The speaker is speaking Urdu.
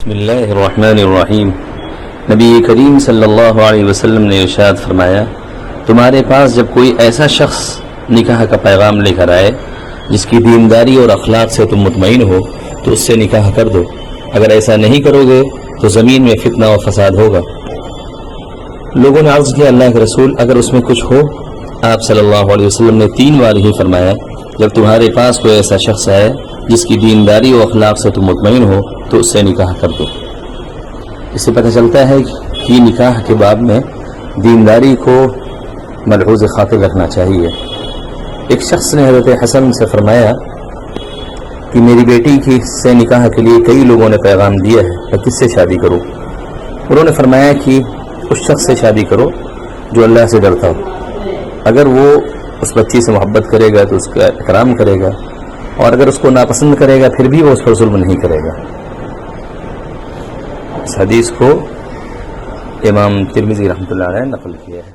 بسم اللہ الرحمن الرحیم۔ نبی کریم صلی اللہ علیہ وسلم نے ارشاد فرمایا، تمہارے پاس جب کوئی ایسا شخص نکاح کا پیغام لے کر آئے جس کی دینداری اور اخلاق سے تم مطمئن ہو تو اس سے نکاح کر دو، اگر ایسا نہیں کرو گے تو زمین میں فتنہ و فساد ہوگا۔ لوگوں نے عرض کیا، اللہ کے رسول اگر اس میں کچھ ہو؟ آپ صلی اللہ علیہ وسلم نے 3 بار ہی فرمایا، جب تمہارے پاس کوئی ایسا شخص آئے جس کی دینداری و اخلاق سے تم مطمئن ہو تو اس سے نکاح کر دو۔ اس سے پتہ چلتا ہے کہ نکاح کے باب میں دینداری کو ملحوظ خاطر رکھنا چاہیے۔ ایک شخص نے حضرت حسن سے فرمایا کہ میری بیٹی کی سے نکاح کے لیے کئی لوگوں نے پیغام دیا ہے، میں کس سے شادی کروں؟ انہوں نے فرمایا کہ اس شخص سے شادی کرو جو اللہ سے ڈرتا ہو، اگر وہ اس بچی سے محبت کرے گا تو اس کا اکرام کرے گا، اور اگر اس کو ناپسند کرے گا پھر بھی وہ اس پر ظلم نہیں کرے گا۔ اس حدیث کو امام ترمذی رحمۃ اللہ علیہ نے نقل کیا ہے۔